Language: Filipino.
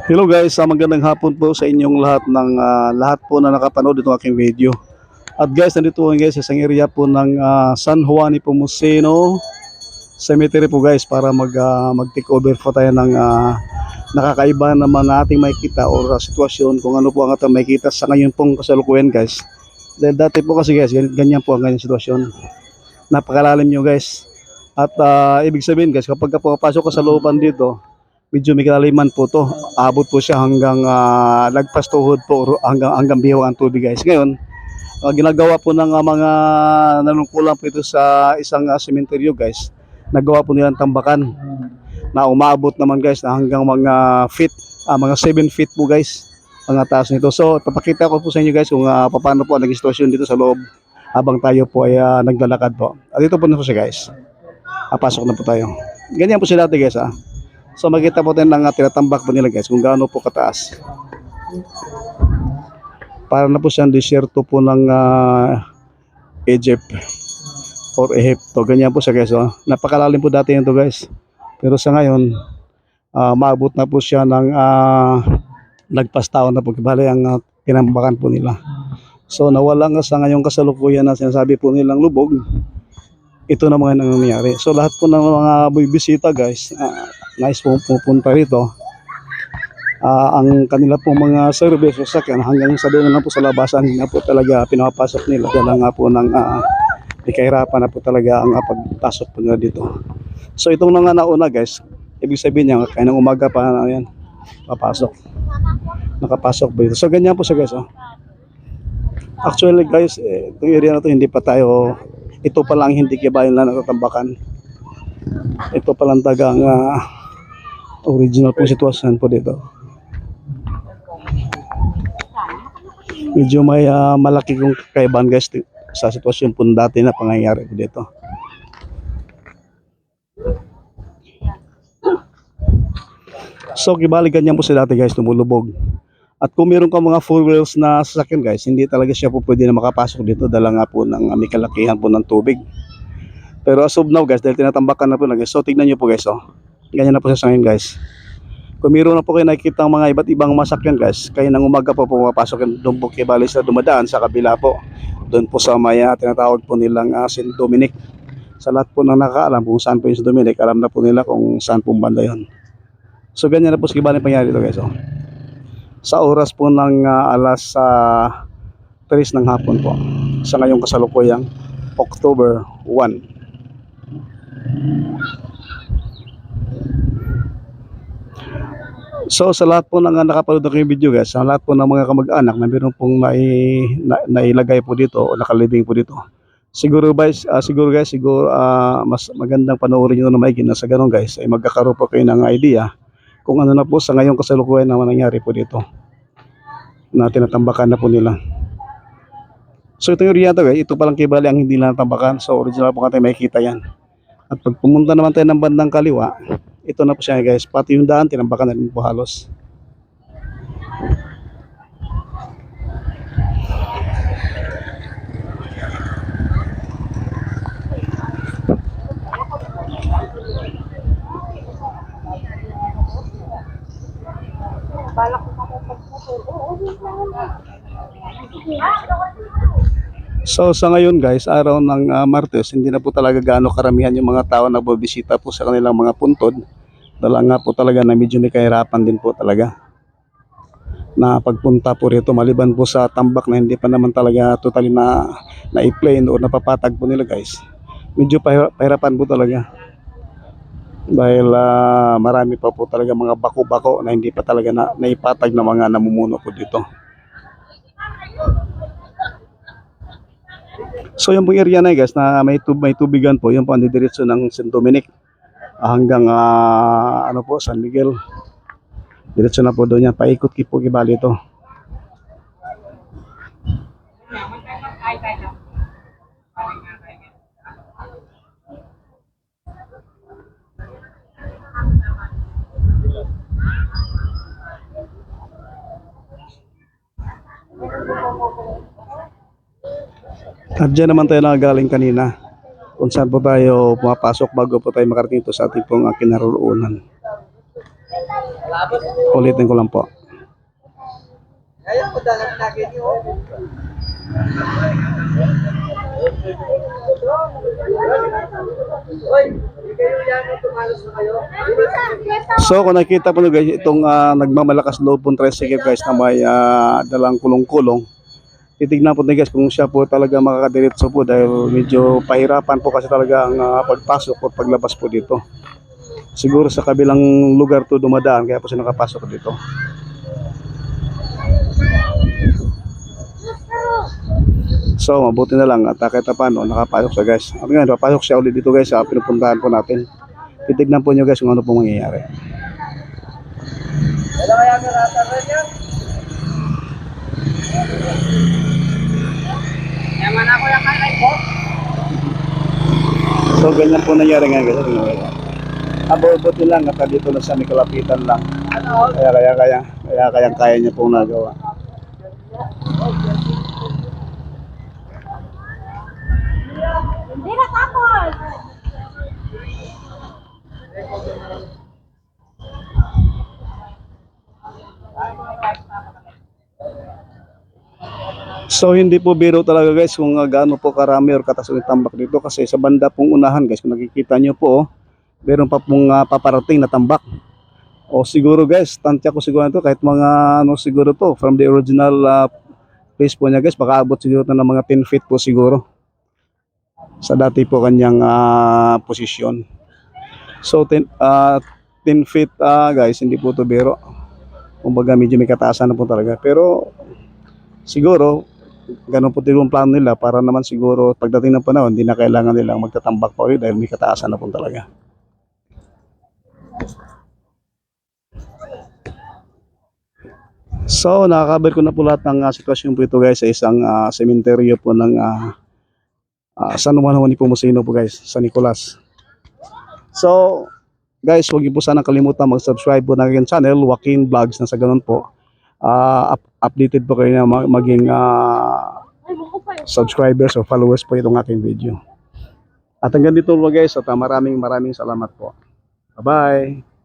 Hello guys, magandang hapon po sa inyong lahat ng lahat po na nakapanood itong aking video. At guys, nandito po guys sa isang area po ng San Juan Nepomuceno Cemetery po guys para mag-take over po tayo ng nakakaiba naman na ating makikita o sitwasyon kung ano po ang ating makikita sa ngayon pong kasalukuyan guys. Dahil dati po kasi guys, ganyan po ang ganyan sitwasyon. Napakalalim nyo guys. At ibig sabihin guys, kapag papasok ka sa looban dito, medyo may kalaliman po to. Abot po siya hanggang lagpas tuhod po hanggang biho ang tubig guys. Ngayon, ginagawa po ng mga nanungkulan po ito sa isang sementeryo guys. Nagawa po nilang tambakan na umabot naman guys na hanggang mga feet, mga 7 feet po guys ang taas nito. So, papakita ko po sa inyo guys kung paano po ang naging sitwasyon dito sa loob habang tayo po ay naglalakad po. At dito po na po siya guys. Pasok na po tayo. Ganyan po siya dati guys . So makita po tayo ng tinatambak po nila guys kung gaano po kataas. Para na po siyang disyerto po ng Egypt or Ehipto. Ganyan po siya guys . Napakalalim po dati ito guys. Pero sa ngayon, maabot na po siya ng lagpas taon na po. Bale ang tinambakan po nila. So nawala nga sa ngayong kasalukuyan na sinasabi po nilang lubog. Ito na mga nangyayari. So lahat po ng mga bibisita guys, nice po pupunta rito. Ang kanila pong mga service o sakyan hanggang sa doon na po sa labasan na po talaga pinapasok nila. Dala nga po ng kahirapan na po talaga ang pagpasok po nila dito. So itong mga nauna guys, ibig sabihin niya kaya ng umaga pa yan, papasok. Nakapasok po dito. So ganyan po siya guys . Actually guys, itong area na to hindi pa tayo, ito pa lang hindi kibayan na natatambakan. Ito pa lang tagang original po sitwasyon po dito. Medyo may malaki kong kaibahan guys sa sitwasyon po dati na pangyayari po dito. So kibali ganyan po sila dati guys, tumulubog. At kung meron ka mga 4 wheels na sasakyan guys, hindi talaga siya po pwede na makapasok dito dala nga po ng may kalakihan po ng tubig. Pero as of now guys, dahil tinatambakan na po na guys, so tignan nyo po guys . Ganyan na po sa ngayon guys. Kung meron na po kayo nakikita ang mga iba't ibang masakyan guys, kayo nang umaga po pumapasok doon po kibali sa dumadaan sa kabila po. Doon po sa may tinatawag po nilang St. Dominic. Sa lahat po na nakakaalam kung saan po yung St. Dominic, alam na po nila kung saan po banda yun. So ganyan na po sa kibali pangyari dito guys . Sa oras po ng alas 3 ng hapon po sa ngayong kasalukuyang October 1. So sa lahat po ng nakapanood ng video guys, sa lahat po ng mga kamag-anak na meron pong nailagay po dito o nakalibing po dito, siguro guys, mas magandang panoorin nyo na maigi na sa ganun guys ay magkakaroon po kayo ng idea kung ano na po sa ngayong kasalukuyan na nangyari po dito na tinatambakan na po nila. So ito yung area to guys, ito palang kibali ang hindi na natambakan. So original po natin makikita yan. At pag pumunta naman tayo ng bandang kaliwa, ito na po siya guys, pati yung daan tinambakan na rin po halos. So sa ngayon guys, araw ng Martes, hindi na po talaga gaano karamihan yung mga tao na bubisita po sa kanilang mga puntod. Dala nga po talaga na medyo may kahirapan din po talaga na pagpunta po rito, maliban po sa tambak na hindi pa naman talaga totally na i-plane o napapatag po nila guys. Medyo pahirapan po talaga. Dahil marami pa po talaga mga bako-bako na hindi pa talaga naipatag na mga namumuno po dito. So yung pong area na guys na may tubigan po, yung po ang didiretso ng St. Dominic hanggang ano po, San Miguel. Diretso na po doon yan, paikot po kibali ito. At dyan naman tayo nakagaling kanina kung saan po tayo pumapasok bago po tayo makarating ito sa ating pong kinaroroonan. Ulitin ko lang po. Ayaw ko dalang nagin yun. Hoy, hindi kayo yan, tumalos na kayo. So kung nakita po nyo guys, itong nagmamalakas loob pong tricycle guys na may dalang kulong-kulong. Titignan po nyo guys kung siya po talaga makakadiretso po dahil medyo pahirapan po kasi talaga ang pagpasok o paglabas po dito. Siguro sa kabilang lugar to dumadaan kaya po siya nakapasok dito. So mabuti na lang at kahit paano nakapasok siya guys. At ngayon papasok siya ulit dito guys sa pinupuntahan po natin. Titignan po nyo guys kung ano po mangyayari. Wala kaya mirata rin yan? Yaman ako yung kanay ko. So ganyan po nangyari ngayon guys. Buti lang at dito lang sa may kalapitan lang. Ano? Kaya niya pong nagawa. Hindi na tapos. So hindi po biro talaga guys kung gaano po karami or katas yung tambak dito kasi sa banda pong unahan guys kung nakikita nyo po meron pa pong paparating na tambak. O siguro guys, tansya ko siguro ito kahit mga ano siguro to from the original place po niya guys baka abot siguro na ng mga 10 feet po siguro sa dati po kanyang posisyon. So 10 feet guys, hindi po to biro. Kumbaga medyo may kataasan na po talaga pero siguro ganun po yung plano nila para naman siguro pagdating ng panahon hindi na kailangan nilang magtatambak pa ulit dahil may kataasan na po talaga. So nakakabar ko na po lahat ng sitwasyon po ito guys sa isang sementeryo po ng San Juan Nepomuceno po guys, San Nicolas. So guys, huwag niyo po sana kalimutan mag-subscribe po ng aking channel, Joaquin Vlogs, na sa ganun po updated po kayo na maging subscribers o followers po itong aking video. At hanggang dito po guys at maraming salamat po. Bye bye.